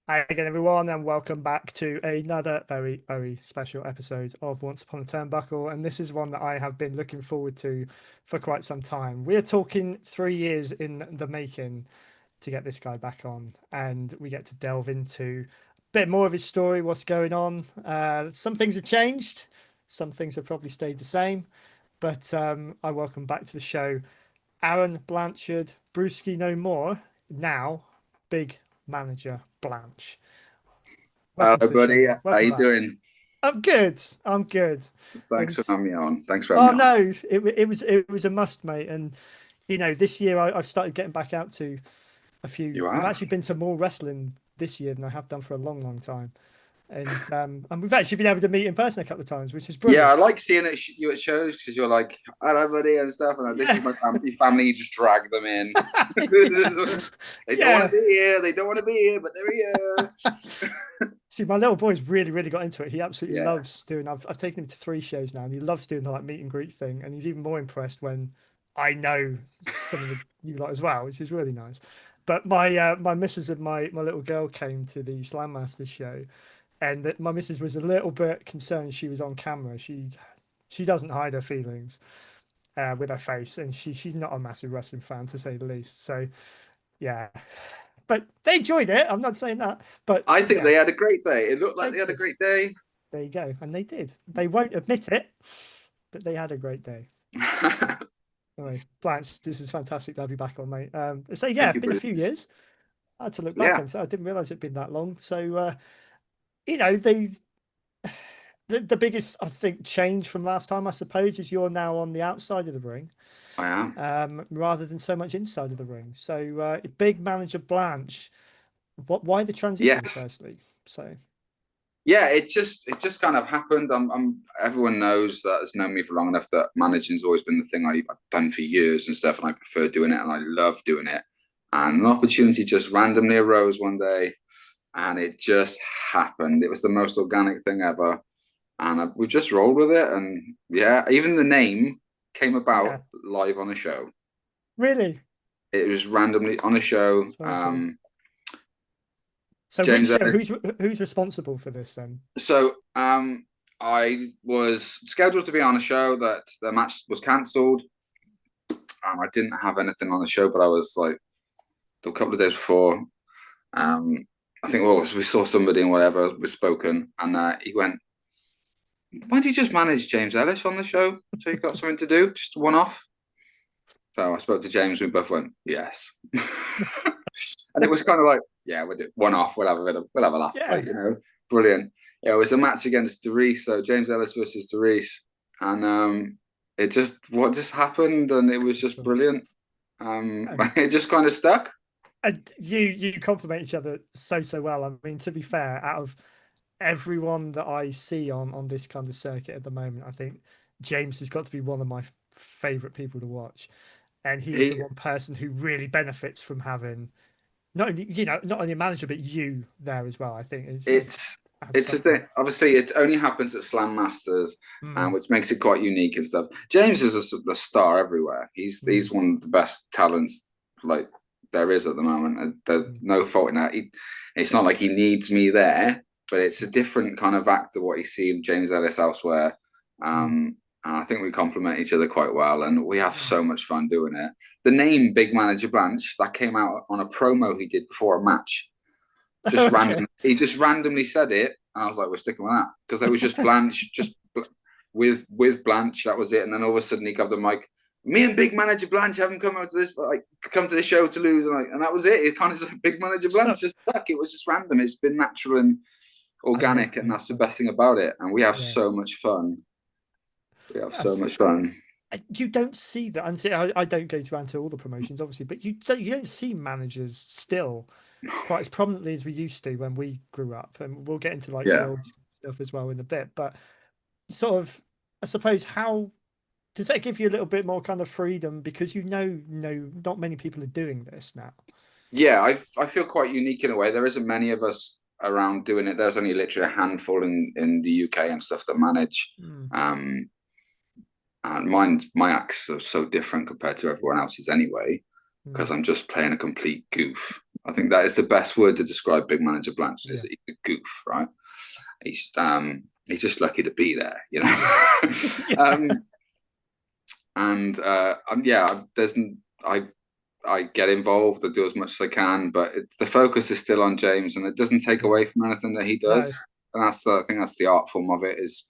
Hi again, everyone, and welcome back to another very, very special episode of Once Upon a Turnbuckle. And this is one that I have been looking forward to for quite some time. We are talking 3 years in the making to get this guy back on, and we get to delve into a bit more of his story, what's going on. Some things have changed, some things have probably stayed the same. But I welcome back to the show Aaron Blanchard, Brewski no more, now Big Manager Blanch. Hello, Welcome to the buddy. show. How Welcome you back. doing? I'm good. I'm good. Thanks And for having me on. Thanks for having oh me on. no, it was a must, mate. And this year I've started getting back out to a few. You I've are? actually been to more wrestling this year than I have done for a long, long time. And we've actually been able to meet in person a couple of times, which is Yeah, I brilliant. like seeing you at shows because you're like, hello, buddy, and stuff. And this Yeah. is my family. You just drag them in. Yeah. They don't want Yeah. to be here. They don't want to be here, but they're here. See, my little boy's really, really got into it. He absolutely Yeah. loves doing. I've taken him to 3 shows now, and he loves doing the like meet and greet thing. And he's even more impressed when I know some of the you lot as well, which is really nice. But my missus and my little girl came to the Slam Masters show, and my missus was a little bit concerned she was on camera. She doesn't hide her feelings with her face, and she's not a massive wrestling fan to say the least. So yeah, but they enjoyed it. I'm not saying that, but I think yeah, they had a great day. It looked like they they had a did. great day. There you go. And they did. They won't admit it, but they had a great day. Anyway, Blanche, this is fantastic to have you back on, mate. So yeah, Thank it's you, been a few brilliant. years. I had to look back Yeah. and say I didn't realize it'd been that long. So you know, the biggest I think change from last time, I suppose, is you're now on the outside of the ring, I am. rather than so much inside of the ring. So big manager Blanche, why the transition, Yes. firstly? So Yeah, it just kind of happened. Everyone knows that has known me for long enough that managing's always been the thing I've done for years and stuff, and I prefer doing it and I love doing it. And an opportunity just randomly arose one day, and it just happened. It was the most organic thing ever, and we just rolled with it. And yeah, even the name came about yeah, live on a show. really, It was randomly on a show. it's very cool. So which James show? Ellis. Who's responsible for this then? So I was scheduled to be on a show that the match was cancelled. I didn't have anything on the show, but I was like a couple of days before. Um, I think we saw somebody and whatever was spoken, and he went, "Why don't you just manage James Ellis on the show? So you got something to do, just one off." So I spoke to James. We both went, "Yes," and it was kind of like, "Yeah, we'll do one off. We'll have a laugh, Yeah. like brilliant." Yeah, it was a match against Derice, so James Ellis versus Derice, and what just happened, and it was just brilliant. And It just kind of stuck. and you complement each other so well. I mean, to be fair, out of everyone that I see on this kind of circuit at the moment, I think James has got to be one of my favorite people to watch. And he's the He, one person who really benefits from having not only a manager but you there as well. I think is it's adds it's a something. thing. Obviously, it only happens at Slam Masters, Mm, which makes it quite unique and stuff. James is a star everywhere. He's mm, one of the best talents like there is at the moment. And there's mm. no fault in that. It's not like he needs me there, but it's a different kind of act to what you see in James Ellis elsewhere. Mm, And I think we complement each other quite well, and we have mm. so much fun doing it. The name Big Manager Blanch that came out on a promo he did before a match. Just Okay. random. He just randomly said it, and I was like, "We're sticking with that," because it was just Blanche, with Blanche. That was it. And then all of a sudden, he got the mic. Me and Big Manager Blanche haven't come out to this, but like come to the show to lose, and that was it. It kind of like Big Manager Blanche So just stuck. It was just random. It's been natural and I love organic, and that. that's the best thing about it. And we have Yeah. so much fun. We have so That's much fun. you don't see that. And see, I don't go to all the promotions, obviously, but you don't see managers still quite as prominently as we used to when we grew up. And we'll get into like the Yeah. old stuff as well in a bit. But sort of, I suppose, how does that give you a little bit more kind of freedom because no, not many people are doing this now. Yeah, I feel quite unique in a way. There isn't many of us around doing it. There's only literally a handful in the UK and stuff that manage. Mm, Um, and my acts are so different compared to everyone else's anyway, because mm, I'm just playing a complete goof. I think that is the best word to describe Big Manager Blanch. Is Yeah. that he's a goof, right? He's just lucky to be there, you know. Yeah. Yeah. And yeah, I get involved. I do as much as I can, but the focus is still on James, and it doesn't take Yeah. away from anything that he No. does. And I think that's the art form of it. Is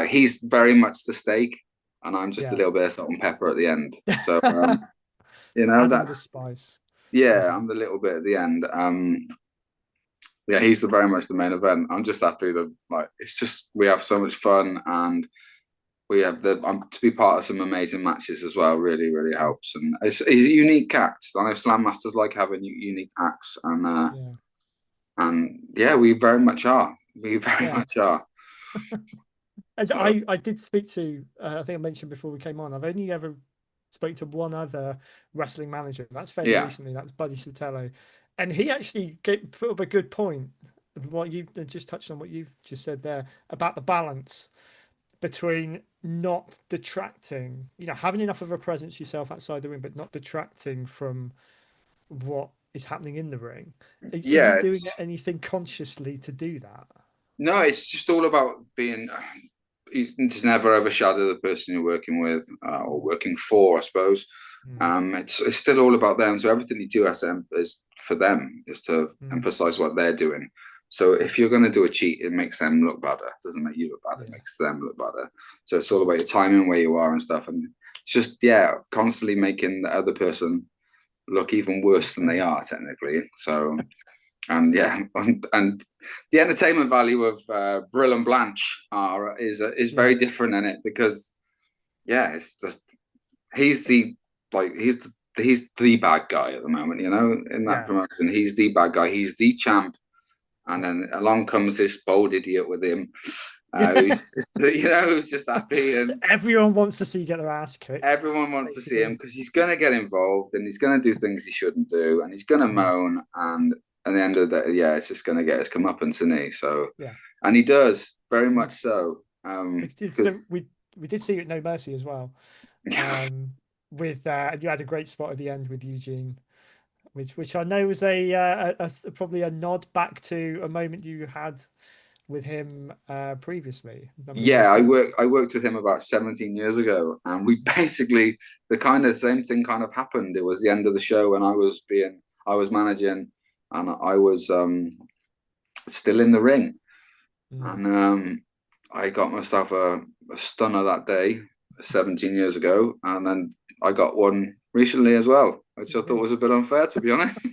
he's very much the steak, and I'm just a Yeah. little bit of salt and pepper at the end. So you know, Adding the that's spice. yeah, Yeah. I'm the little bit at the end. Yeah, he's very much the main event. I'm just happy that like it's just we have so much fun, and we have to be part of some amazing matches as well. Really, really helps, and it's a unique act. I know Slam Masters like having unique acts, Yeah. and yeah, we very much are. We very Yeah. much are. And So I did speak to, I think I mentioned before we came on, I've only ever spoke to one other wrestling manager. That's fairly yeah, recently. That's Buddy Sotelo. And he actually put up a good point. What you just touched on, what you've just said there about the balance between not detracting, having enough of a presence yourself outside the ring, but not detracting from what is happening in the ring. Are you yeah. doing anything consciously to do that? No, it's just all about being. To never overshadow the person you're working with or working for, I suppose. Mm, It's still all about them. So everything you do is for them, is to mm, emphasize what they're doing. So if you're going to do a cheat, it makes them look better. It doesn't make you look bad. It yeah. makes them look better. So it's all about your timing, where you are, and stuff. And it's just yeah, constantly making the other person look even worse than they are technically. So and yeah, and the entertainment value of Brill and Blanch is Yeah. very different in it because yeah, it's just he's the he's the bad guy at the moment, you know, in that Yeah. promotion. He's the bad guy. He's the champ, and Yeah. then along comes this bold idiot with him, who's just, you know, who's just happy, and Everyone wants to see you get their ass kicked, everyone wants to see him basically. because he's going to get involved and he's going to do things he shouldn't do, and he's going to Mm, moan, and at the end of the day, yeah, it's just going to get his comeuppance, isn't he? So, yeah. and he does very Mm. much so, So because we did see you at No Mercy as well. With and you had a great spot at the end with Eugene, which I know was probably a nod back to a moment you had with him previously a number of years yeah, back. I worked with him about 17 years ago, and we basically the kind of same thing kind of happened. It was the end of the show, and I was managing, and I was still in the ring, Mm. and I got myself a stunner that day, 17 years ago, and then I got one recently as well, which I thought was a bit unfair, to be honest.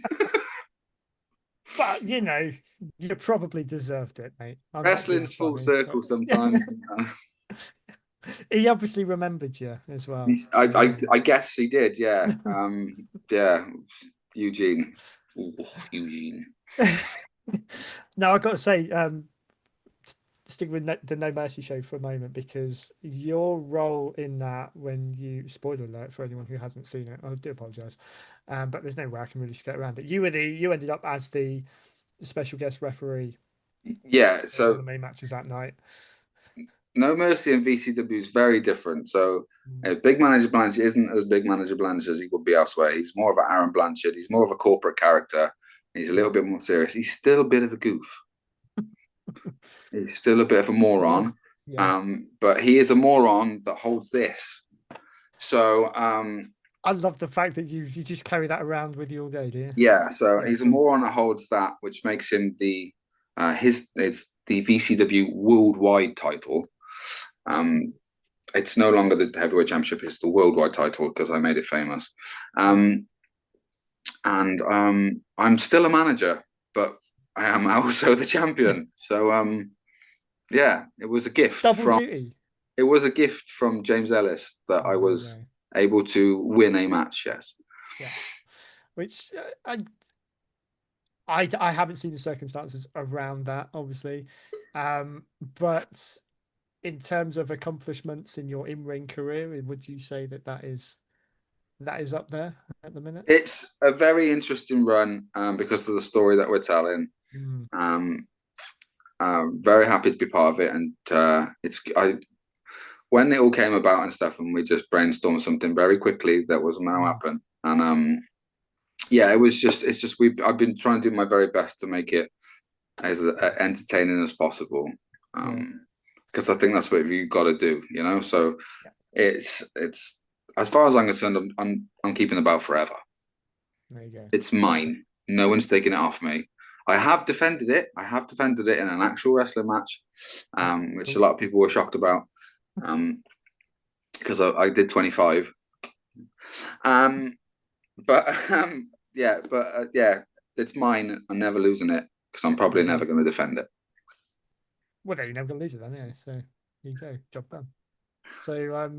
But you probably deserved it, mate. I'm not being Wrestling's full funny, but circle sometimes. he obviously remembered you as well. So I guess he did, yeah. Yeah, Eugene. Ooh, Eugene. now I've got to say, stick with the No Mercy show for a moment because your role in that, when you spoiler alert for anyone who hasn't seen it, I do apologize, but there's no way I can really skirt around it. You ended up as the special guest referee Yeah, for one of so the main matches that night. No Mercy and VCW is very different. So Mm, Big Manager Blanch isn't as Big Manager Blanch as he would be elsewhere. He's more of an Aaron Blanchard. He's more of a corporate character. He's a yeah, little bit more serious. He's still a bit of a goof. He's still a bit of a he moron. is. Yeah, But he is a moron that holds this. So I love the fact that you just carry that around with you all day, do you? yeah, so Yeah, he's a cool. moron that holds that, which makes him the his it's the VCW worldwide title. Um, it's no longer the heavyweight championship; it's the worldwide title because I made it famous. Yeah, And I'm still a manager, but I am also the champion. So yeah, it was a gift double from duty. it was a gift from James Ellis that Oh, I there you was go. able to win a match. Yes. Yeah, which I haven't seen the circumstances around that, obviously, but in terms of accomplishments in your in-ring career, would you say that is up there at the minute? It's a very interesting run because of the story that we're telling. Mm, Um, very happy to be part of it, and it's I when it all came about and stuff, and we just brainstormed something very quickly that was going to mm, happen, and yeah, it's just I've been trying to do my very best to make it as entertaining as possible. Yeah. Because I think that's what you've got to do, you know. So Yeah. it's as far as I'm concerned, I'm keeping the belt forever. There you go. It's mine. No one's taking it off me. I have defended it. I have defended it in an actual wrestling match, Oh, which a cool. lot of people were shocked about, because I did 25. Um, but yeah, it's mine. I'm never losing it because I'm There probably you go. never going to defend it. Well, then you're never gonna lose it then, yeah. So there you go, job done. So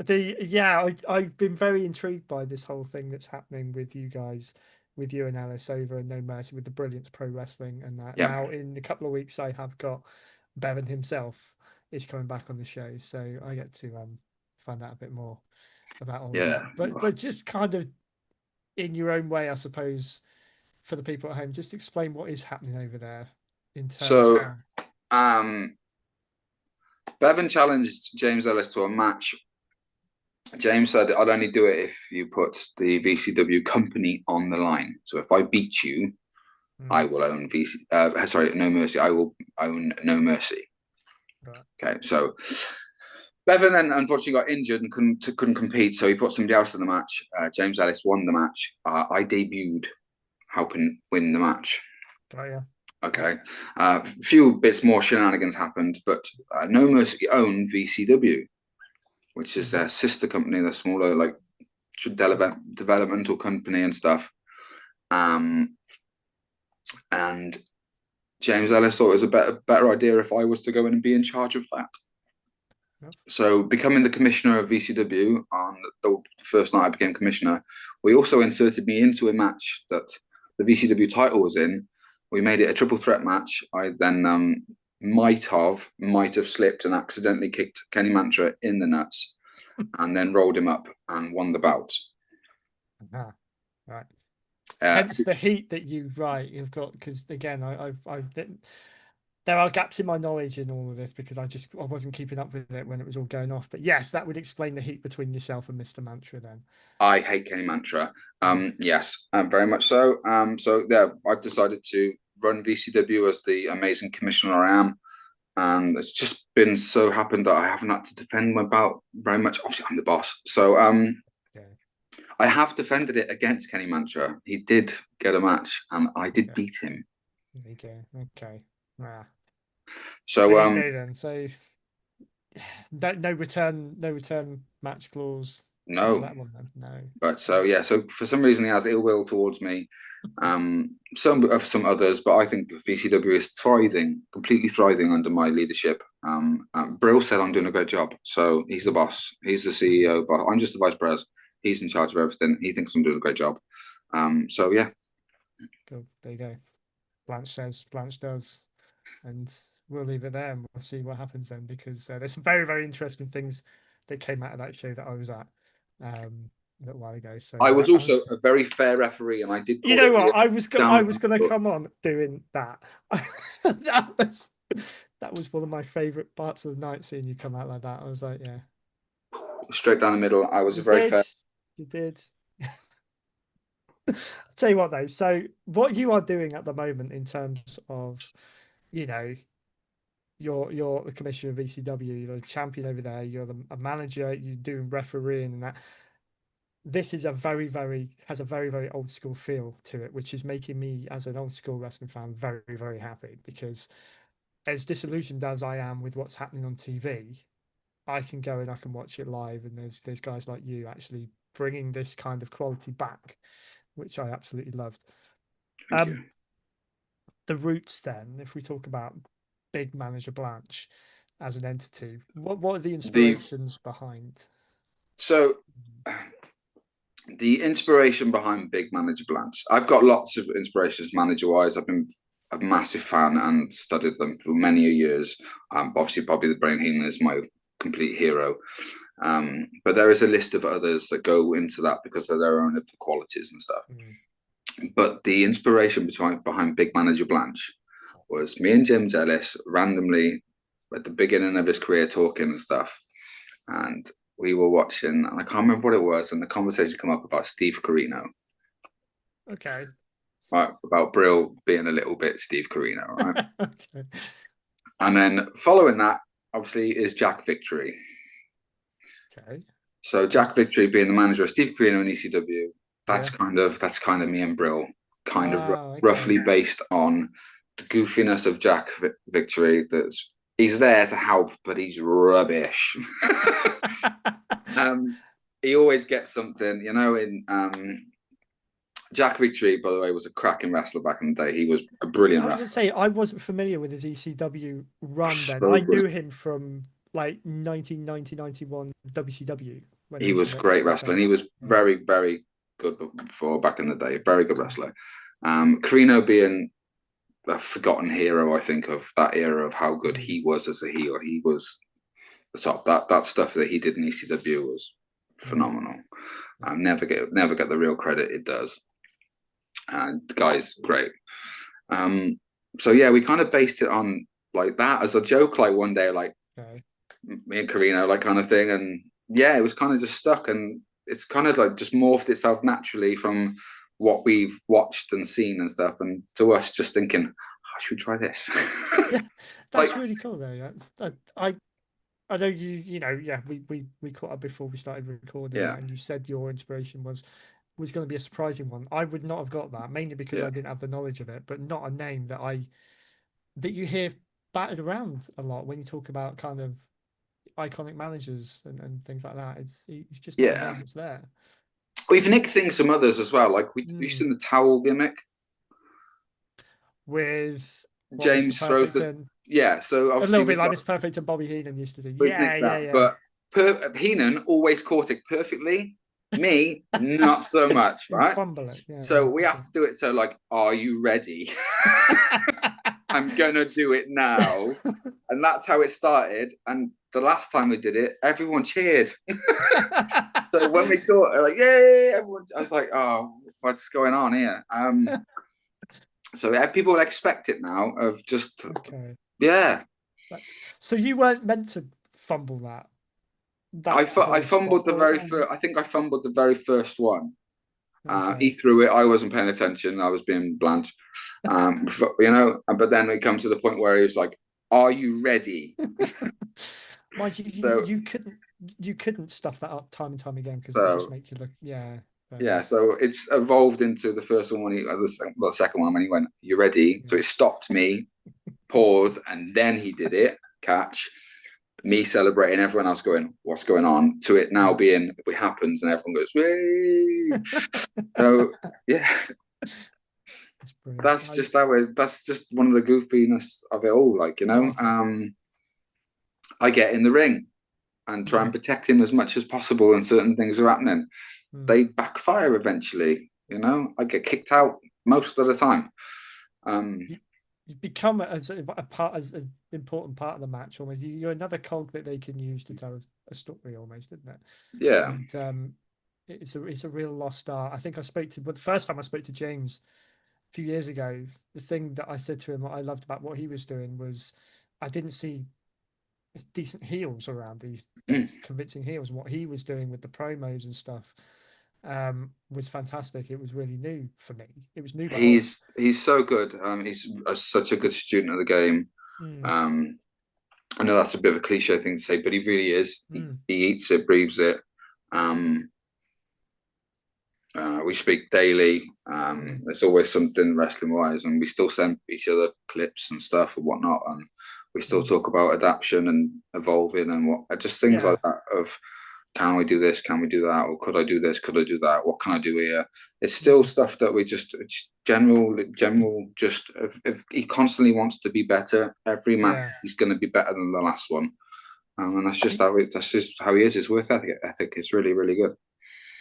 the yeah, I've been very intrigued by this whole thing that's happening with you guys, with you and Alice over and No Mercy with the Brilliance Pro Wrestling and that. Yeah, Now in a couple of weeks I have got Bevan himself is coming back on the show, so I get to find out a bit more about all of yeah. that. But just kind of in your own way, I suppose, for the people at home, just explain what is happening over there in terms So of um, Bevan challenged James Ellis to a match. James said, "I'd only do it if you put the VCW company on the line. So if I beat you, I mm, will own sorry, No Mercy. I will own No Mercy." right. Okay, so Bevan then unfortunately got injured and couldn't compete, so he put somebody else in the match. James Ellis won the match. I debuted, helping win the match. Got ya. Okay, a few bits more shenanigans happened, but No Mercy owned VCW, which is Mm-hmm. their sister company, the smaller like Yeah. developmental company and stuff. Um, and James Ellis thought it was a better idea if I was to go in and be in charge of that. Yep. So, becoming the commissioner of VCW on the first night I became commissioner, we also inserted me into a match that the VCW title was in. We made it a triple threat match. I then might have slipped and accidentally kicked Kenny Mantra in the nuts, and then rolled him up and won the bout. Ah, right. Uh, Hence the heat that you right you've got because again I've there are gaps in my knowledge in all of this because I wasn't keeping up with it when it was all going off. But yes, that would explain the heat between yourself and Mr. Mantra then. I hate Kenny Mantra. Mm. Yes, very much so. So yeah, I've decided to run VCW as the amazing commissioner I am, and it's just been so happened that I haven't had to defend my bout very much. Obviously, I'm the boss, so Yeah. I have defended it against Kenny Mantra. He did get a match, and I did Yeah. beat him. There you go. Okay. Ah. So There you go then. So no return match clause for no, that one then. No. but so Okay. yeah, so for some reason he has ill will towards me. Some others, but I think VCW is thriving, completely thriving under my leadership. Brill said I'm doing a great job, so he's the boss, he's the Mm. CEO, but I'm just the vice president. He's in charge of everything. He thinks I'm doing a great job. So yeah, Cool. There you go. Blanche says, Blanche does. And we'll leave it there and we'll see what happens then because there's some very, very interesting things that came out of that show that I was at a little while ago. So I was I'm, also a very fair referee, and I did you call know it what, I down. was gonna come on doing that. that was that was one of my favorite parts of the night seeing you come out like that. I was like, yeah, Straight down the middle. I was you a very did, fair. you did. I'll tell you what though, so what you are doing at the moment in terms of, you know, you're the commissioner of VCW, you're a champion over there, a manager, you're doing refereeing and that. This is a very, very has a very, very old school feel to it, which is making me, as an old school wrestling fan, very, very happy because as disillusioned as I am with what's happening on TV, I can go and I can watch it live, and there's guys like you actually bringing this kind of quality back, which I absolutely loved. Thank Um, you. the roots then, if we talk about Big Manager Blanch as an entity, what are the The inspirations behind? so the inspiration behind Big Manager Blanch. I've got lots of inspirations manager wise. I've been a massive fan and studied them for many years. Obviously, Bobby the Brain Heenan is my complete hero. But there is a list of others that go into that because of their own qualities and stuff. Mm, But the inspiration behind Big Manager Blanch was me and James Ellis randomly at the beginning of his career talking and stuff. And we were watching, and I can't remember what it was, and the conversation came up about Steve Carino. Okay. Right, about Brill being a little bit Steve Corino, right? Okay. And then following that, obviously, is Jack Victory. Okay. So Jack Victory being the manager of Steve Corino in ECW, Yeah. that's kind of me and Brill, kind of Oh, okay. roughly based on the goofiness of Jack Victory. That's he's there to help, but he's rubbish. um, he always gets something, you know. In Jack Victory, by the way, was a cracking wrestler back in the day. He was a brilliant I was gonna wrestler. say I wasn't familiar with his ECW run then. So I good. knew him from like 1990, 91 WCW when He he used to was a great wrestle wrestler, and then. he was Yeah. very, very good before back in the day. Very good wrestler. Carino being a forgotten hero, I think, of that era of how good Mm. he was as a heel. He was the top. That stuff that he did in ECW was Mm. phenomenal. Never get the real credit it does. And the guy's great. So yeah, we kind of based it on like that as a joke. Like one day, like Okay. me and Carino, like kind of thing. And yeah, it was kind of just stuck, and it's kind of like just morphed itself naturally from what we've watched and seen and stuff, and to us just thinking, oh, should we try this? Yeah, Like, that's really cool though. I know you know, yeah, we caught up before we started recording, yeah, and you said your inspiration was going to be a surprising one. I would not have got that, mainly because yeah, I didn't have the knowledge of it, but not a name that you hear battered around a lot when you talk about kind of iconic managers and things like that. It's just not a yeah. name that's there. We've nicked things some others as well. Like we've Mm. seen the towel gimmick. With what Mr. James throws Perfect the and yeah. So a obviously little bit like Mr. Perfect and Bobby Heenan used to do. we've Yeah, nicked yeah, that, yeah. but Heenan always caught it perfectly. Me, not so much, You right? fumble it. Yeah, So we yeah. have to do it. So like, are you ready? I'm gonna do it now, and that's how it started. And the last time we did it, everyone cheered. So when we thought like, yay, everyone, I was like, oh, what's going on here? So people expect it now of just Okay. yeah. That's so you weren't meant to fumble that I whole spot fumbled the very or first. I think I fumbled the very first one. He okay. threw it. I wasn't paying attention. I was being Blanch. You know. But then it comes to the point where he was like, "Are you ready?" Mind you, So, you couldn't stuff that up time and time again because it would just so make you look yeah. Fair yeah. enough. So it's evolved into the first one when the second one when he went, "You ready?" So Yeah. it stopped me, pause, and then he did it. Catch me celebrating, everyone else going, "What's going on?" To it now Mm. being it happens, and everyone goes, "Way!" So yeah, That's brilliant. that's just how it. That's just one of the goofiness of it all. Like you know, Okay. I get in the ring and try and Mm. protect him as much as possible, and certain things are happening. Mm. They backfire eventually. You know, I get kicked out most of the time. Um, You, you become a part as an important part of the match almost. You're another cog that they can use to tell a story almost, isn't it? yeah, And it's a real lost art. I think I spoke to but the first time I spoke to James a few years ago, the thing that I said to him what I loved about what he was doing was I didn't see decent heels around mm. these convincing heels. What he was doing with the promos and stuff was fantastic. It was really new for me. It was new but old. He's so good. Such a good student of the game. Mm, Um, I know that's a bit of a cliche thing to say, but he really is. mm, He eats it, breathes it. Um, we speak daily. mm, There's always something wrestling wise, and we still send each other clips and stuff and whatnot. And we still mm. talk about adaptation and evolving and what just things Yeah. like that. Of can we do this? Can we do that? Or could I do this? Could I do that? What can I do here? It's still Mm. stuff that we just it's general. Just if he constantly wants to be better, every match Yeah. he's going to be better than the last one. And that's Do, just that's just how he is. His work ethic is really, really good.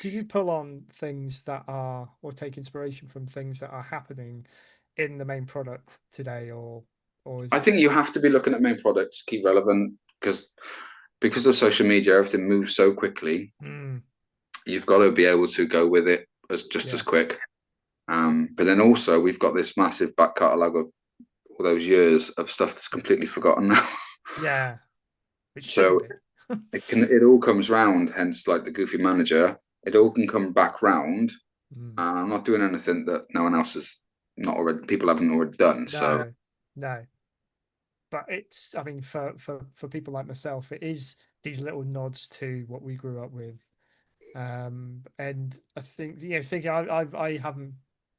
do you pull on things that are or take inspiration from things that are happening in the main product today or is I think you have to be looking at main product to keep relevant because of social media, everything moves so quickly. mm, You've got to be able to go with it as just as yeah. quick. But then also we've got this massive back catalogue of all those years of stuff that's completely forgotten now. Yeah. It shouldn't So be. it all comes round. Hence, like the Goofy Manager, it all can come back round Mm. and I'm not doing anything that no one else has not already, people haven't already done. So No, no. But it's, I mean, for people like myself, it is these little nods to what we grew up with. And I think, thinking I haven't,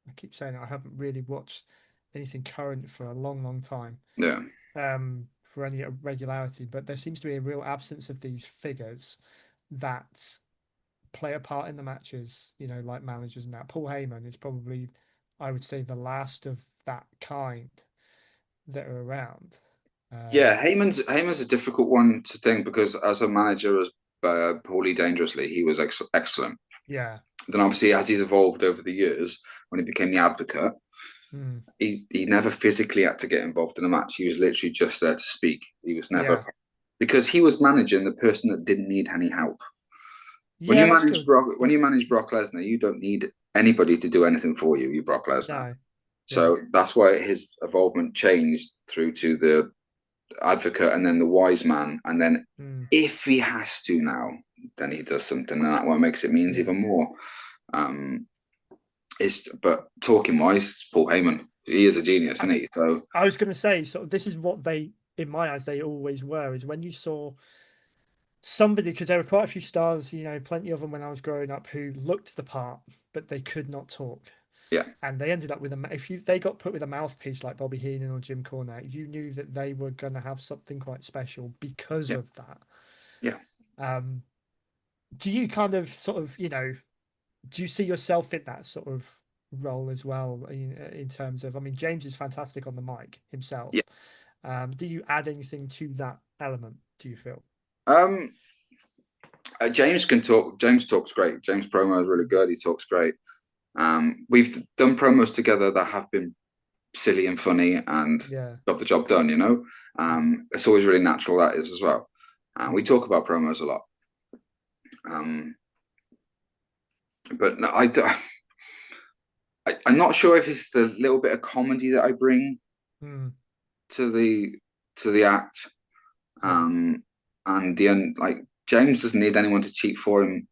I keep saying it, I haven't really watched anything current for a long, long time. yeah, For any regularity, but there seems to be a real absence of these figures that play a part in the matches, like managers and that. Paul Heyman is probably, I would say, the last of that kind that are around. yeah. Um, Heyman's a difficult one to think because as a manager, as Paulie Dangerously, he was excellent. yeah. Then obviously, as he's evolved over the years, when he became the advocate, Mm, he never physically had to get involved in a match. He was literally just there to speak. He was never yeah. because he was managing the person that didn't need any help. Yeah, that's good. When you manage Brock Lesnar, you don't need anybody to do anything for you. You Brock Lesnar. No. Yeah. So that's why his involvement changed through to the advocate and then the wise man. And then Mm, if he has to now, then he does something. And that what makes it means yeah. even more. But talking wise, Paul Heyman, he is a genius, I, isn't he? So I was going to say, sort of, this is what they, in my eyes, they always were, is when you saw somebody, because there were quite a few stars, plenty of them when I was growing up who looked the part, but they could not talk. yeah, And they ended up with they got put with a mouthpiece like Bobby Heenan or Jim Cornette, you knew that they were going to have something quite special because yeah, of that. yeah. Um, do you kind of sort of, do you see yourself in that sort of role as well in terms of, I mean, James is fantastic on the mic Yeah. himself. Do you add anything to that element, do you feel? Um, James can talk. James talks great. James promo is really Mm. good. He talks great. We've done promos together that have been silly and funny and Yeah. got the job done. Mm. It's always really natural that is as well. We Mm. talk about promos a lot, um, but no, I'm not sure if it's the little bit of comedy that I bring Mm. to the act, Yeah. um, and like James doesn't need anyone to cheat for him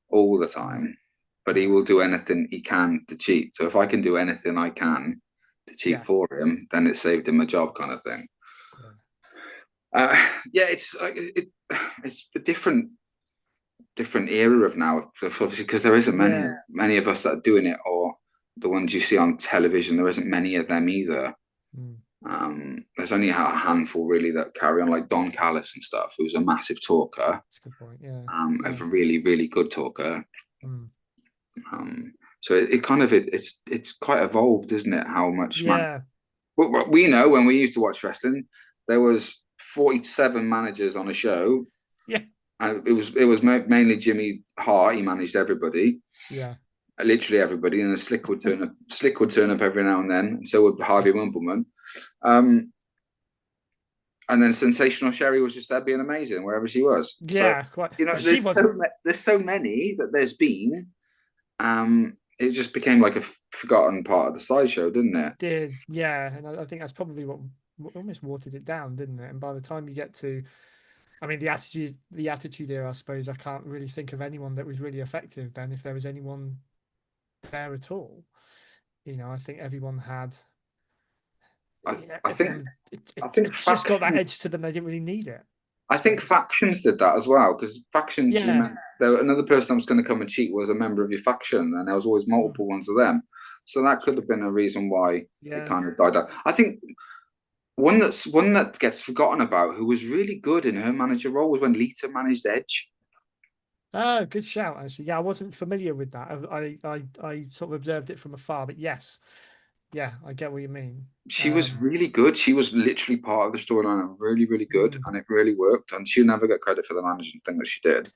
all the No. time, but he No. will do anything he can to cheat. So if I can do anything I can to cheat Yeah. for him, then it saved him a job, kind of thing. Yeah. Yeah, it's a different era of now, obviously, because there isn't Yeah. many of us that are doing it, or the ones you see on television. There isn't many of them either. Mm. There's only a handful really that carry on, like Don Callis and stuff, who's a massive talker, That's a good point. Yeah. a Yeah. really really good talker. Mm. So it kind of it's quite evolved, isn't it? How much man? Yeah. What we know when we used to watch wrestling, there was 47 managers on a show, Yeah. and it was mainly Jimmy Hart. He managed everybody, Yeah. literally everybody, and Slick would turn up every now and then, and so would Yeah. Harvey Wimbledon. Um, and then Sensational Sherry was just there being amazing wherever she was. So Yeah. Quite. But she there's wasn't. there's so many that there's been. It just became like a forgotten part of the sideshow, didn't it? It did. Yeah. And I think that's probably what almost watered it down, didn't it? And by the time you get to, I mean, the attitude era, I suppose I can't really think of anyone that was really effective then, if there was anyone there at all. I think everyone had, I, I think everyone, I think it just got that faction. edge to them. They didn't really need it. I So think factions did that as well because factions. You yeah. meant another person that was going to come and cheat was a member of your faction, and there was always Mm, multiple ones of them. So that that's could have true. been a reason why it Yeah. kind of died out. I think one that gets forgotten about, who was really good in her manager role, was when Lita managed Edge. Oh, good shout, actually. Yeah, I wasn't familiar with that. I sort of observed it from afar, but yes. Yeah, I get what you mean. She was Um, really good. She was literally part of the storyline and really, really good, mm, and it really worked. And she'll never get credit for the managing thing that she did,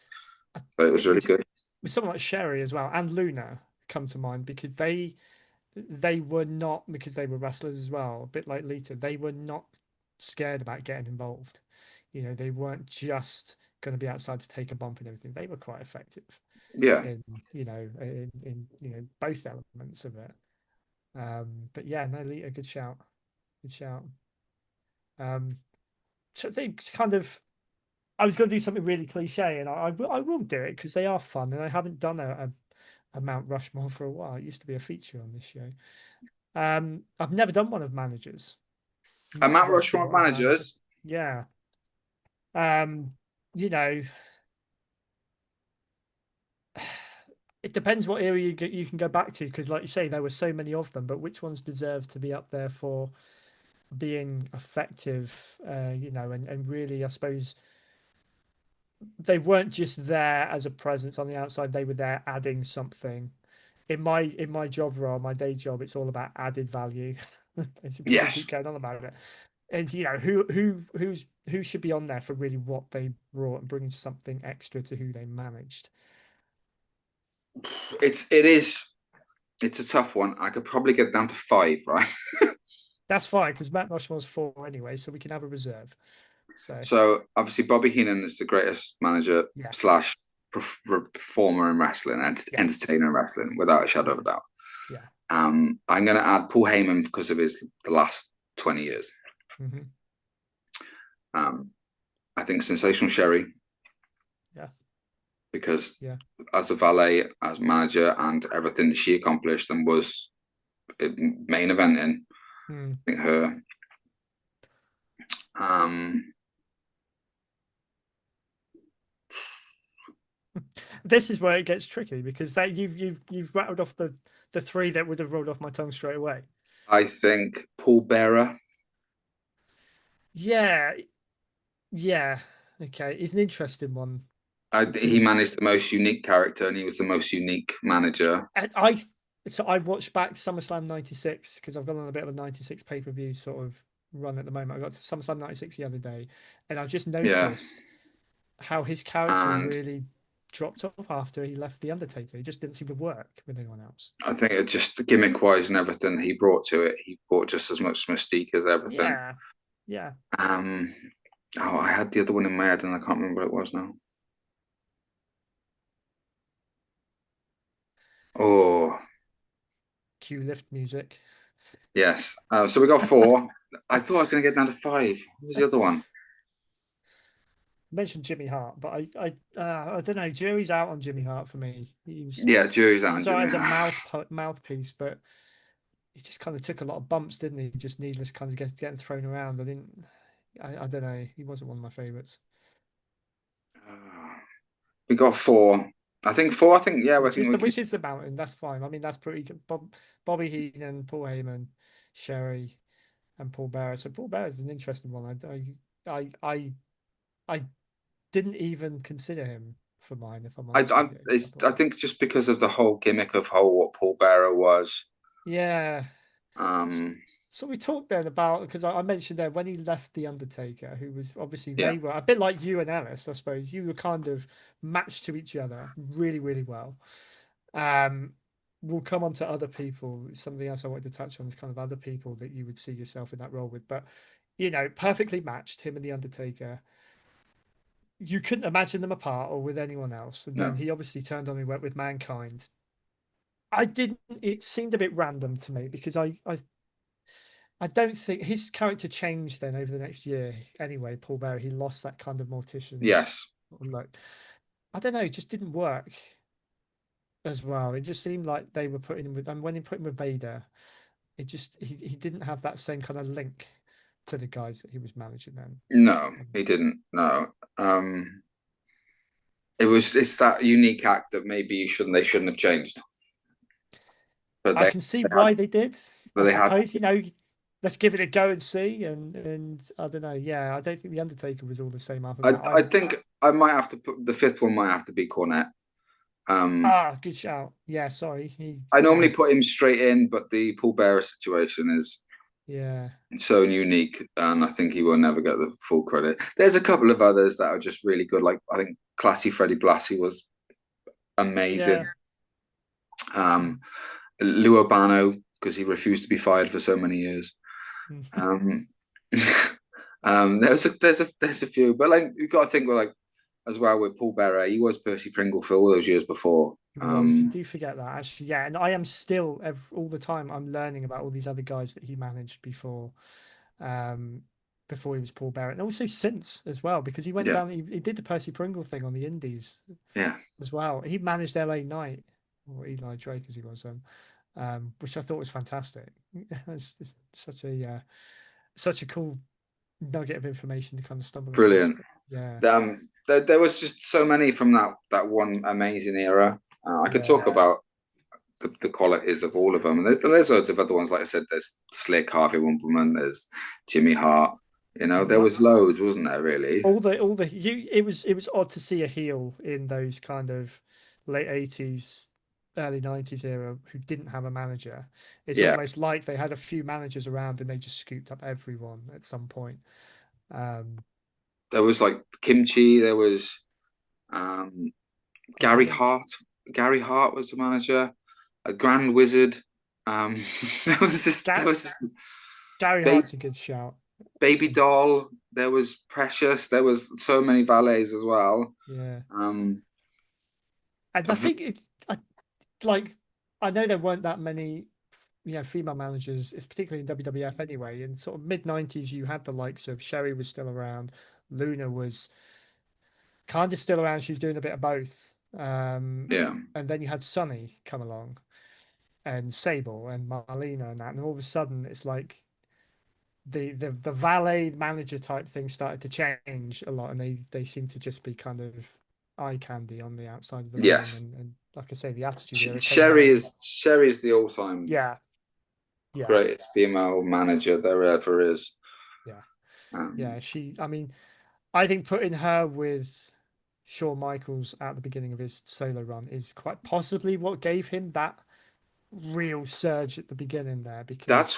but I it was think really good. with someone like Sherry as well and Luna come to mind because they were not, because they were wrestlers as well, a bit like Lita, they were not scared about getting involved. They weren't just going to be outside to take a bump and everything. They were quite effective Yeah, in both elements of it. But yeah, no, Lita, good shout, good shout. Um, so I think kind of I was going to do something really cliche, and I will do it because they are fun, and I haven't done a Mount Rushmore for a while. It used to be a feature on this show. I've never done one of managers. A Mount Never done Rushmore of one of managers. managers. Yeah. Um, you know, it depends what area you can go back to, because, like you say, there were so many of them. But which ones deserve to be up there for being effective? And really, I suppose they weren't just there as a presence on the outside; they were there adding something. In my job role, my day job, it's all about added value. And so people keep Yes, going on about it. And who should be on there for really what they brought and bringing something extra to who they managed. it's a tough one. I could probably get it down to five, right? That's fine because Matt Rushmore's four anyway, so we can have a reserve. So So obviously Bobby Heenan is the greatest manager yes, slash performer in wrestling and entertainer in yes, wrestling, without a shadow of a yeah, doubt. yeah. I'm going to add Paul Heyman because of the last 20 years. Hmm. Um, I think Sensational Sherry, Yeah, because yeah. as a valet, as manager, and everything that she accomplished and was main eventing, Hmm. I think her. Um, This is where it gets tricky because that you've rattled off the three that would have rolled off my tongue straight away. I think Paul Bearer. Yeah, yeah. Okay, it's an interesting one He because managed the most unique character, and he was the most unique manager. and I watched back SummerSlam '96 because I've gone on a bit of a '96 pay-per-view sort of run at the moment. I got to SummerSlam '96 the other day, and I just Yeah, noticed how his character and really dropped off after he left the Undertaker. He just didn't seem to work with anyone else. I think it just gimmick wise and everything he brought to it, he brought just as much mystique as everything. Yeah, yeah. Um, oh, I had the other one in my head and I can't remember what it was now. Oh, Cue lift music. yes. So we got four. I thought I was going to get down to five. What was the other one? Mentioned Jimmy Hart, but I don't know. Jury's out on Jimmy Hart for me. Yeah, jury's He out on was out Jimmy. as a mouthpiece, but he just kind of took a lot of bumps, didn't he? Just needless kind of getting thrown around. I don't know. He wasn't one of my favorites. We got four. I think four. I think yeah. I think we can. Which is the mountain. That's fine. I mean, that's pretty good. Bobby Heenan, Paul Heyman, Sherry, and Paul Bearer. So Paul Bearer is an interesting one. I didn't even consider him for mine, if I'm honest with you. I think just because of the whole gimmick of what Paul Bearer was. Yeah. S- Um, So we talked then about because I mentioned there when he left the Undertaker, who was obviously yeah, they were a bit like you and Ellis, I suppose. You were kind of matched to each other really, really well. Um, we'll come on to other people. Something else I wanted to touch on is kind of other people that you would see yourself in that role with. But perfectly matched him and the Undertaker. You couldn't imagine them apart or with anyone else. And then no, he obviously turned on and went with Mankind. I didn't. It seemed a bit random to me because I don't think his character changed then over the next year. Anyway, Paul Bearer, he lost that kind of mortician yes, look. I don't know, it just didn't work as well. It just seemed like they were putting him with, and when he put him with Vader, it just he didn't have that same kind of link to the guys that he was managing then. no, he didn't. No, um, it's that unique act that maybe they shouldn't have changed, but I can see they had, why they did. but I they had. suppose let's give it a go and see. And I don't know. Yeah, I don't think the Undertaker was all the same after that. I think I might have to put the fifth one. Might have to be Cornette. Good shout. Yeah, sorry. I normally Yeah, put him straight in, but the Paul Bearer situation is yeah. so unique, and I think he will never get the full credit. There's a couple of others that are just really good. Like I think Classy Freddie Blassie was amazing. Yeah. Um, Lou Albano because he refused to be fired for so many years. Mm. Um, there's a few, but like you've got to think like as well with Paul Bearer, he was Percy Pringle for all those years before. He was. You do forget that actually. Yeah, and I am still all the time. I'm learning about all these other guys that he managed um, before he was Paul Barrett, and also since as well, because he went Yeah, down. He did the Percy Pringle thing on the Indies yeah, as well. He managed LA Knight or Eli Drake as he was then, which I thought was fantastic. It's such a cool nugget of information to kind of stumble across. Brilliant. But yeah, There was just so many from that one amazing era. I could talk yeah, about the qualities of all of them, and there's loads of other ones. Like I said, there's Slick, Harvey Wimpleman, there's Jimmy Hart. There Mu- was loads, wasn't there? Really? it was odd to see a heel in those kind of late 80s, early 90s era who didn't have a manager. It's Yeah. almost like they had a few managers around and they just scooped up everyone at some point. Um, There was like Kimchi. There was um, Gary Organic. Hart. Gary Hart was the manager. A Grand Wizard. There Ga- was Gary baby, Hart's a good shout. baby doll. There was Precious. There was so many valets as well. Yeah, Um, and I think like I know there weren't that many, female managers, it's particularly in WWF anyway. In sort of mid 90s, you had the likes of Sherry was still around, Luna was kind of still around. She was doing a bit of both, yeah. and then you had Sunny come along, and Sable and Marlena and that, and all of a sudden it's like the valet manager type thing started to change a lot, and they seem to just be kind of eye candy on the outside of the ring, Yes. and like I say, the Attitude Era came Sherry along. is the all-time Yeah, yeah, greatest female manager there ever is. yeah, Um, yeah. I mean, I think putting her with Shawn Michaels at the beginning of his solo run is quite possibly what gave him that real surge at the beginning there, because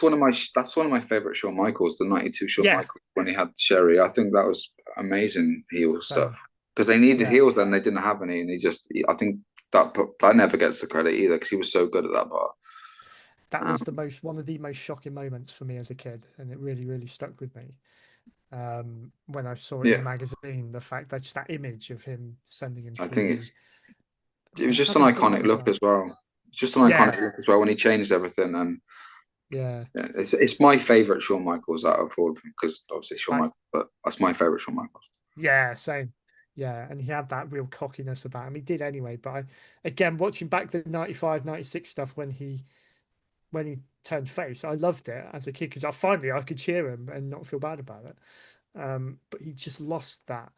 that's one of my favorite Shawn Michaels, the '92 Shawn yeah, Michaels when he had Sherry. I think that was amazing heel stuff same, because they needed yeah. heels then, they didn't have any, and I think that never gets the credit either because he was so good at that part. That was Um, one of the most shocking moments for me as a kid, and it really, really stuck with me. When I saw it in the yeah, magazine, the fact that just that image of him sending him I through think the it was how just an did he do it iconic as look well? as well. Just an iconic Yeah, look as well when he changed everything, and yeah. yeah, it's my favorite Shawn Michaels out of all of them because obviously Shawn I Michaels, but that's my favorite Shawn Michaels. Yeah, same. Yeah, and he had that real cockiness about him. He did anyway, but again, watching back the 95, 96 stuff when he turned face, I loved it as a kid because I could cheer him and not feel bad about it. But he just lost that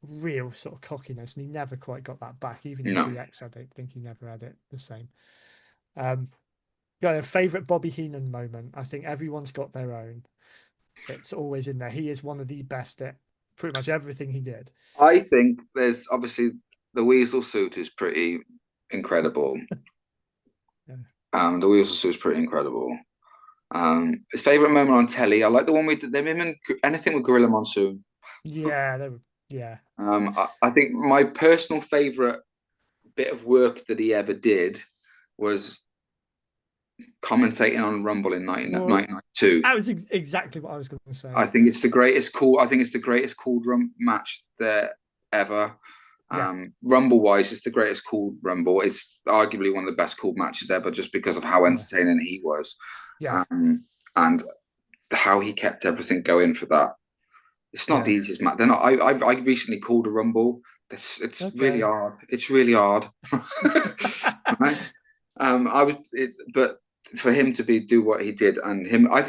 real sort of cockiness, and he never quite got that back. Even in No, DX, I don't think he never had it the same. Um, yeah, a favorite Bobby Heenan moment. I think everyone's got their own. It's always in there. He is one of the best at pretty much everything he did. I think there's obviously the Weasel suit is pretty incredible. Yeah, The Weasel suit is pretty incredible. His favorite moment on telly, I like the one with them him and anything with Gorilla Monsoon. yeah, they were, yeah, I think my personal favorite bit of work that he ever did was commentating on Rumble in well, 1992. that was exactly what I was going to say. I think it's the greatest cool. I think it's the greatest cool drum match there ever. Yeah, Rumble wise, it's the greatest cool Rumble. It's arguably one of the best cool matches ever, just because of how yeah, entertaining he was, yeah, and how he kept everything going for that. It's not the yeah. easiest match. They're not. I recently called a Rumble. It's really Okay. hard. It's really hard. Right? I was. But for him to do what he did, and him, I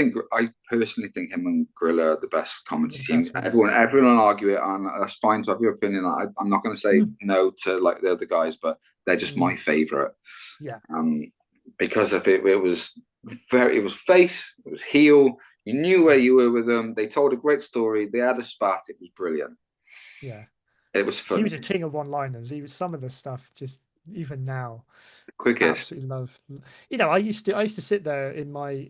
personally think him and Gorilla are the best The commentary team. best ones. Yeah. Everyone will argue it, and that's fine to have your opinion. I'm not going to say Mm, no to like the other guys, but they're just my mm, favorite. yeah, Um, because of it, it was face, it was heel. You knew where yeah, you were with them. They told a great story. They had a spat. It was brilliant. yeah. It was He funny. was a king of one-liners. He was some of the stuff just even now. Quickest. Absolutely love. I used to sit there in my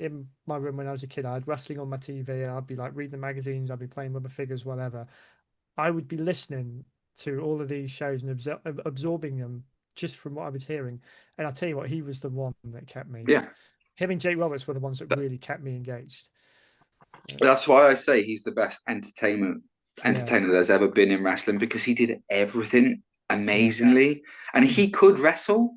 room when I was a kid. I had wrestling on my TV, and I'd be like reading the magazines. I'd be playing with my figures, whatever. I would be listening to all of these shows and absorbing them just from what I was hearing. And I'll tell you what, he was the one that kept me. Yeah. Him and Jake Roberts were the ones that really kept me engaged. That's why I say he's the best Yeah, entertainer there's ever been in wrestling because he did everything yeah, amazingly, and mm. he could wrestle.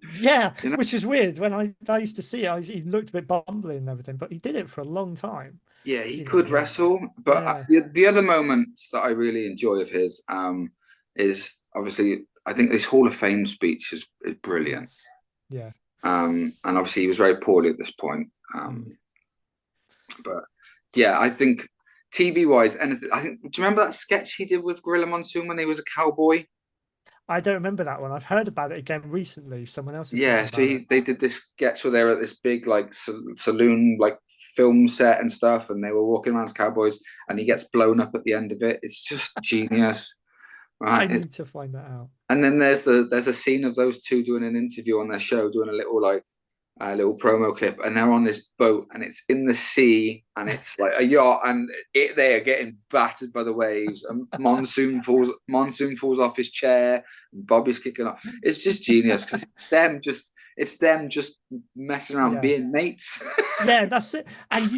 Yeah. You know, Which is weird. When I used to see it, he looked a bit bumbling and everything, but he did it for a long time. yeah, he You know, could he, wrestle. But yeah, the other moments that I really enjoy of his is obviously. I think this Hall of Fame speech is brilliant. Yes. Yeah. And obviously he was very poorly at this point. Mm. But yeah, I think TV wise, anything. I think. Do you remember that sketch he did with Gorilla Monsoon when he was a cowboy? I don't remember that one. I've heard about it again recently. Someone else has told Yeah, me so about it. they did this sketch where they were at this big like saloon like film set and stuff, and they were walking around as cowboys, and he gets blown up at the end of it. It's just genius, I right? need to find that out. And then there's a scene of those two doing an interview on their show, doing a little like a little promo clip, and they're on this boat, and it's in the sea, and it's like a yacht, and they are getting battered by the waves. And Monsoon falls off his chair, and Bobby's kicking off. It's just genius because it's them just messing around, Yeah. being mates. Yeah, that's it. And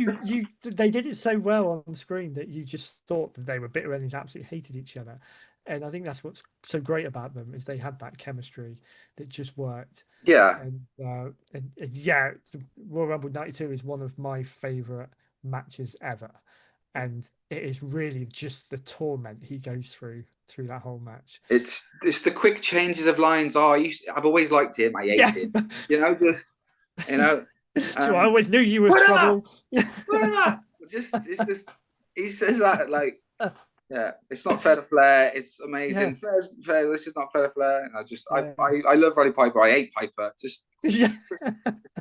they did it so well on screen that you just thought that they were bitter enemies, absolutely hated each other. And I think that's what's so great about them is they had that chemistry that just worked. Yeah, And yeah, the Royal Rumble '92 is one of my favorite matches ever, and it is really just the torment he goes through that whole match. it's the quick changes of lines. Oh, I've always liked him. I hate Yeah. him. Just you know. So I always knew you were Whatever, trouble. whatever. It's just he says that like, yeah, it's not fair to Flair. It's amazing. Yeah. Fair. This is not fair to Flair. And Yeah. I love Roddy Piper. I hate Piper. Just Yeah.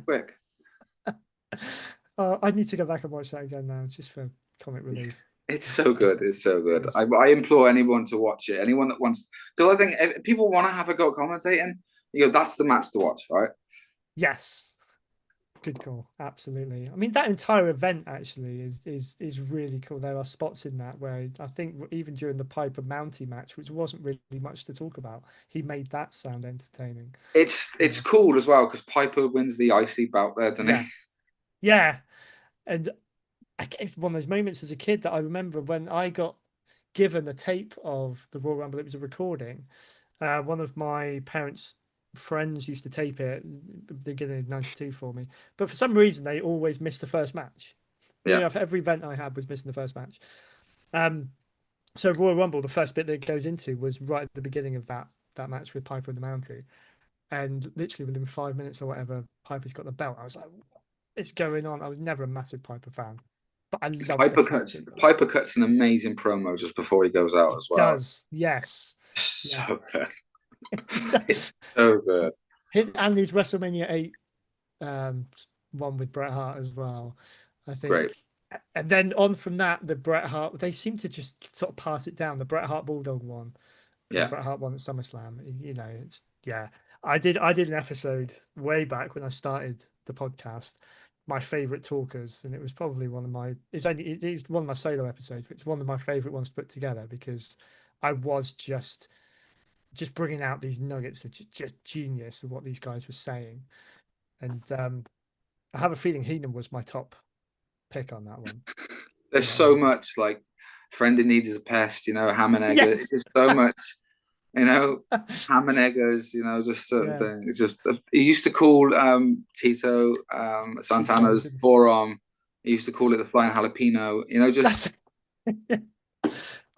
quick. I need to go back and watch that again now, just for comic relief. It's so good. It's so good. I implore anyone to watch it. Anyone that wants, because I think if people want to have a go at commentating, that's the match to watch, right? Yes. Good call. Absolutely. I mean, that entire event actually is really cool. There are spots in that where I think even during the Piper Mountie match, which wasn't really much to talk about, he made that sound entertaining. It's cool as well because Piper wins the IC bout there, doesn't he? Yeah. And it's one of those moments as a kid that I remember when I got given a tape of the Royal Rumble. It was a recording. One of my parents' friends used to tape it at the beginning of '92 for me, but for some reason they always missed the first match. Yeah. Every event I had was missing the first match. So Royal Rumble, the first bit that it goes into was right at the beginning of that match with Piper and the Mountie, and literally within 5 minutes or whatever, Piper's got the belt. I was like, "What's going on?" I was never a massive Piper fan, but I love Piper cuts an amazing promo just before he goes out as well. Does yes, so good. It's so good. And his WrestleMania 8 one with Bret Hart as well. I think. Great. And then on from that, the Bret Hart, they seem to just sort of pass it down. The Bret Hart Bulldog one, yeah. Bret Hart one at SummerSlam. It's I did an episode way back when I started the podcast, my favorite talkers, and it was probably one of my. It's one of my solo episodes, but it's one of my favorite ones put together because I was just bringing out these nuggets of just genius of what these guys were saying, and I have a feeling Heenan was my top pick on that one. There's so much like friend in need is a pest, ham and egg. Yes. There's so much, ham and eggers, just certain things. It's just he used to call Tito Santana's forearm. He used to call it the flying jalapeno. Just.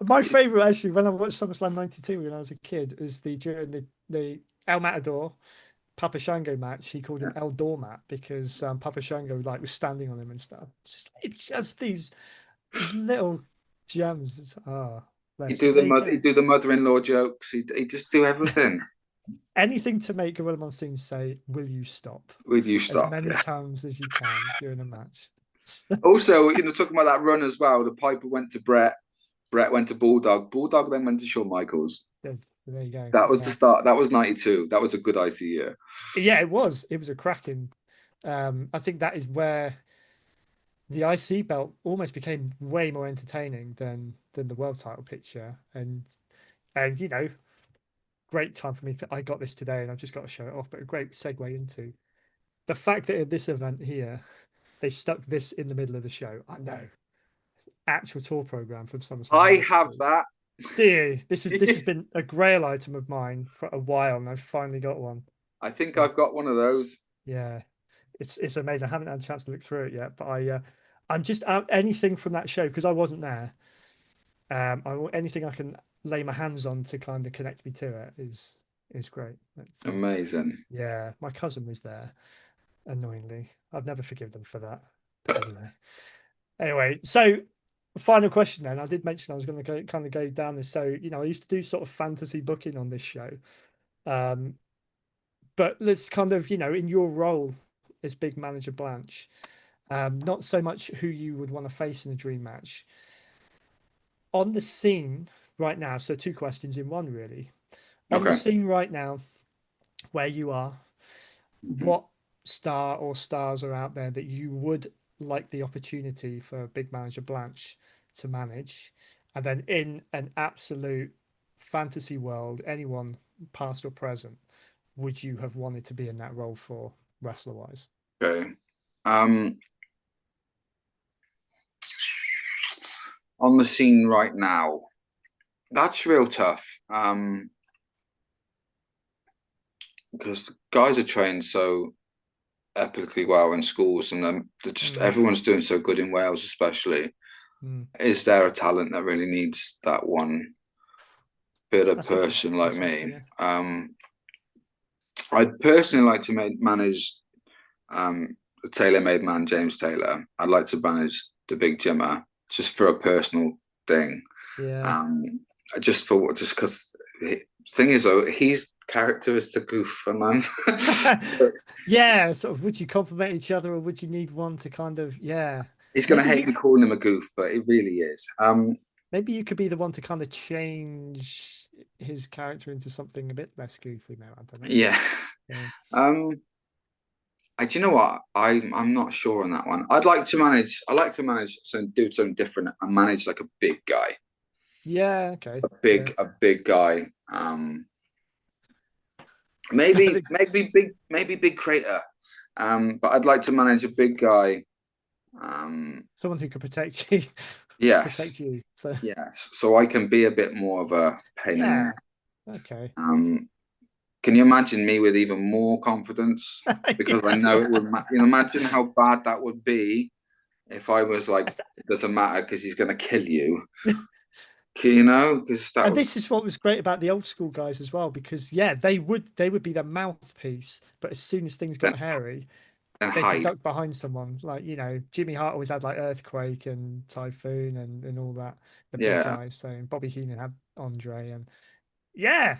My favorite actually when I watched SummerSlam '92 when I was a kid is during the El Matador Papa Shango match. He called him El Doormat because Papa Shango was standing on him and stuff. It's just these little gems. He do the mother-in-law jokes. He just do everything. Anything to make Gorilla Monsoon say, "Will you stop?" Will you stop? As many times as you can during a match. Also, talking about that run as well. The Piper went to Brett. Brett went to Bulldog. Bulldog then went to Shawn Michaels. There you go. That was the start. That was '92. That was a good IC year. Yeah, it was. It was a cracking. I think that is where the IC belt almost became way more entertaining than the world title picture. And great time for me. I got this today, and I've just got to show it off. But a great segue into the fact that at this event here, they stuck this in the middle of the show. I know. Actual tour program from SummerSlam. I have that. Do you? This has been a grail item of mine for a while, and I've finally got one. I think I've got one of those. Yeah, it's amazing. I haven't had a chance to look through it yet, but I'm just anything from that show because I wasn't there. Anything I can lay my hands on to kind of connect me to it is It's great. It's Amazing. yeah, my cousin was there, annoyingly. I'd never forgive them for that. But anyway. Anyway, so final question then. I did mention I was going to go kind of go down this. So, I used to do sort of fantasy booking on this show. Um, but let's kind of, in your role as Big Manager Blanch, not so much who you would want to face in a dream match. On the scene right now, so two questions in one really. On the Okay. scene right now, where you are, Mhm. what star or stars are out there that you would like the opportunity for Big Manager Blanch to manage? And then in an absolute fantasy world, anyone past or present, would you have wanted to be in that role for wrestler wise? Okay. Um, on the scene right now, that's real tough. Because the guys are trained so epically well in schools, and they're just Mm, everyone's doing so good in Wales, especially. mm. Is there a talent that really needs that one bit of That's a good person like question, me? yeah. I'd personally like to manage the tailor-made man, James Taylor. I'd like to manage the big Jimmer just for a personal thing. Yeah. Um, just because thing is though, he's character is the goof, and Yeah, sort of would you complement each other or would you need one to kind of yeah. he's gonna Maybe hate you me calling him a goof, but it really is. maybe you could be the one to kind of change his character into something a bit less goofy now. I don't know. Yeah. Yeah. Um, do you know what? I'm not sure on that one. I'd like to manage. I like to manage some do something different and manage like a big guy, Yeah, okay. a Yeah. big guy. I Maybe think maybe big crater. But I'd like to manage a big guy. someone who could protect you, Yes, protect you. So yes. So I can be a bit more of a pain in yeah, the. okay. Can you imagine me with even more confidence? Because I Yeah. know it would. Imagine how bad that would be if I was like, it doesn't matter because he's going to kill you. Because that And would this is what was great about the old school guys as well, because yeah, they would be the mouthpiece, but as soon as things then, got hairy, then they could hide. duck behind someone. Like, Jimmy Hart always had like Earthquake and Typhoon and all that, the big Yeah. guys. So Bobby Heenan had Andre and yeah,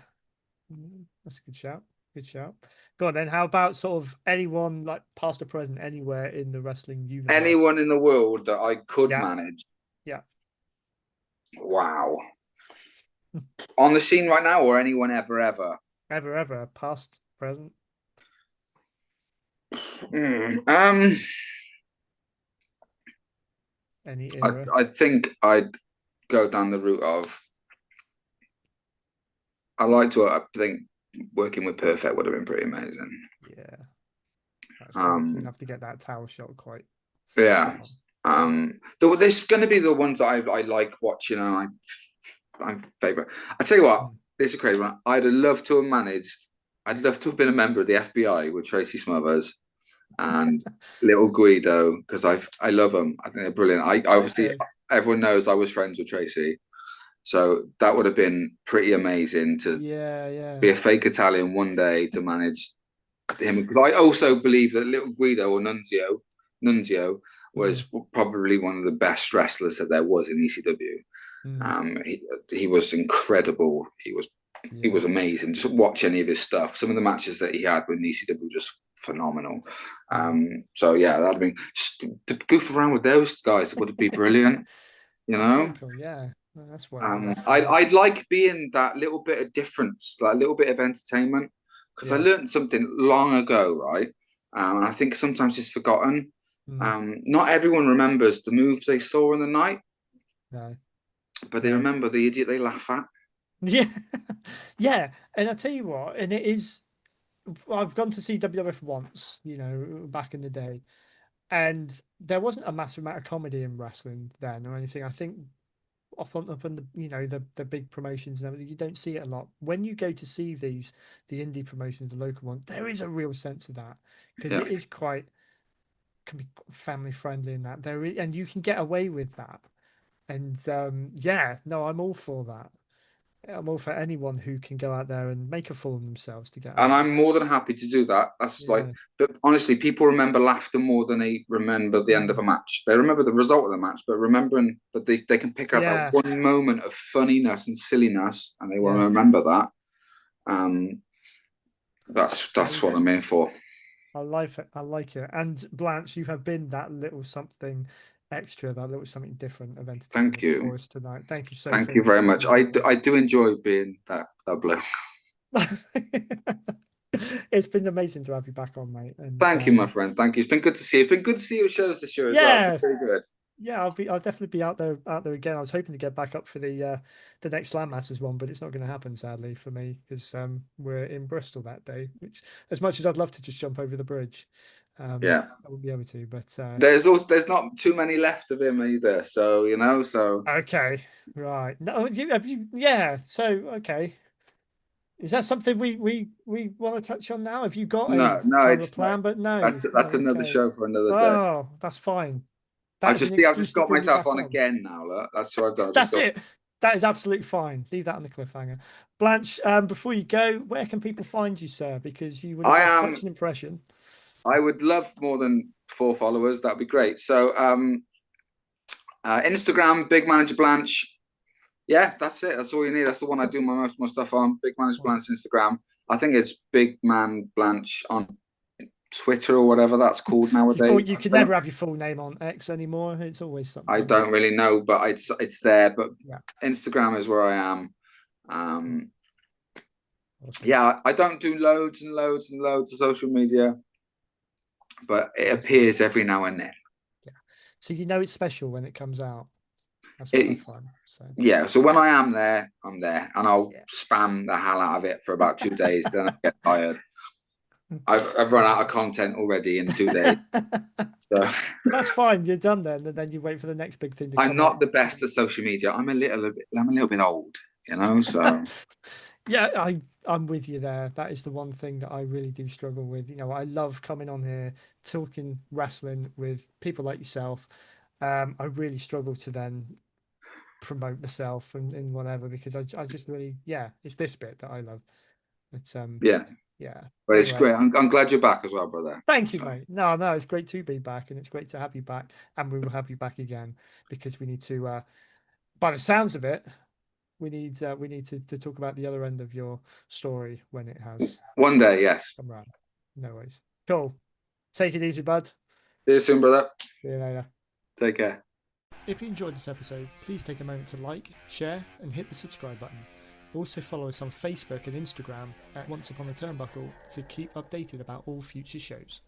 that's a good shout. Good shout. Go on then. How about sort of anyone like past or present anywhere in the wrestling universe? Anyone in the world that I could Yeah, manage. yeah. Wow. On the scene right now, or anyone ever? Ever, ever, past, present, Mm, any era. I think I'd go down the route of. I like to. I think working with Perfect would have been pretty amazing. Yeah, that's good. You'd Um, have to get that towel shot quite spot yeah. on. There's going to be the ones that I like watching, and I'm favorite. I tell you what, Mm. this is a crazy one. I'd love to have managed. I'd love to have been a member of the FBI with Tracy Smothers and Little Guido because I love them. I think they're brilliant. I obviously Okay. everyone knows I was friends with Tracy, so that would have been pretty amazing to Yeah, yeah. be a fake Italian one day to manage him because I also believe that Little Guido or Nunzio Mm, was probably one of the best wrestlers that there was in ECW. mm, He was incredible. He yeah. was amazing. Just watch any of his stuff. Some of the matches that he had with ECW were just phenomenal. Mm. So yeah, that'd be just to goof around with those guys would be brilliant. You That's very know, cool. Yeah. Well, that's what I'm after. I'd like being that little bit of difference, like a little bit of entertainment, because I Yeah. learned something long ago, right? And I think sometimes it's forgotten. Mm, Not everyone remembers the moves they saw in the night, no, but they no. remember the idiot they laugh at. Yeah. Yeah. And I tell you what, and it is, I've gone to see WWF once, back in the day, and there wasn't a massive amount of comedy in wrestling then or anything. I think up on the the big promotions and everything, you don't see it a lot. When you go to see the indie promotions, the local ones, there is a real sense of that because Yeah, it is quite can be family friendly in that and you can get away with that. And yeah, no, I'm all for that. I'm all for anyone who can go out there and make a fool of themselves to get And over. I'm more than happy to do that. That's like, Yeah. but honestly, people remember laughter more than they remember the end of a match. They remember the result of the match, but they can pick out that Yeah. one moment of funniness and silliness, and they will Yeah. remember that. Um, that's what Amazing. I'm here for. I like it. I like it. And Blanche, you have been that little something extra, that little something different of Thank entertainment for you. us tonight. Thank you so, Thank so you much very for much. being here. I do enjoy being that bloke. It's been amazing to have you back on, mate. And Thank you, my friend. Thank you. It's been good to see you. It's been good to see your shows this year as well. It's yeah, been really good. yeah, I'll definitely be out there again. I was hoping to get back up for the next Slam Masters one, but it's not going to happen sadly for me because we're in Bristol that day. Which, as much as I'd love to just jump over the bridge, Yeah. I wouldn't be able to. But There's not too many left of him either. So, okay, right. No, have you? Yeah. So okay, is that something we want to touch on now? Have you got no, a no, kind of a it's not. plan? But no. That's Oh, another okay. show for another day. Oh, that's fine. That is an I've excuse just to got bring you myself back on on. again now. Look, that's what I've done. I just That's got. it. That is absolutely fine. Leave that on the cliffhanger. Blanche, before you go, where can people find you, sir? Because you would have I made am. such an impression. I would love more than 4 followers. That'd be great. So, Instagram, Big Manager Blanch. Yeah, that's it. That's all you need. That's the one I do most of my stuff on. Big Manager Awesome. Blanch Instagram. I think it's Big Man Blanch on Twitter or whatever that's called You thought nowadays. you I could never think. have your full name on X anymore. It's always I something. don't really know, but it's there. But Yeah. Instagram is where I am. Um, Awesome. yeah, I don't do loads and loads and loads of social media, but it Awesome. appears every now and then. Yeah. So you know it's special when it comes out. That's what I It, find. So yeah, so when I am there, I'm there, and I'll yeah. spam the hell out of it for about 2 days. Then I get tired. I've run out of content already in 2 days. So That's fine. You're done then, and then you wait for the next big thing to I'm come up. not the best at social media. I'm a little bit old, So Yeah, I'm with you there. That is the one thing that I really do struggle with. You know, I love coming on here talking wrestling with people like yourself. I really struggle to then promote myself and whatever because I just really it's this bit that I love. It's yeah, yeah. but it's Anyway, great. I'm glad you're back as well, brother. thank you, So mate. No, it's great to be back and it's great to have you back, and we will have you back again because we need to. By the sounds of it, we need to talk about the other end of your story when it has one day, yes. come round. No worries. Cool. Take it easy, bud. See you soon, brother. See you later. Take care. If you enjoyed this episode, please take a moment to like, share, and hit the subscribe button. Also follow us on Facebook and Instagram at Once Upon a Turnbuckle to keep updated about all future shows.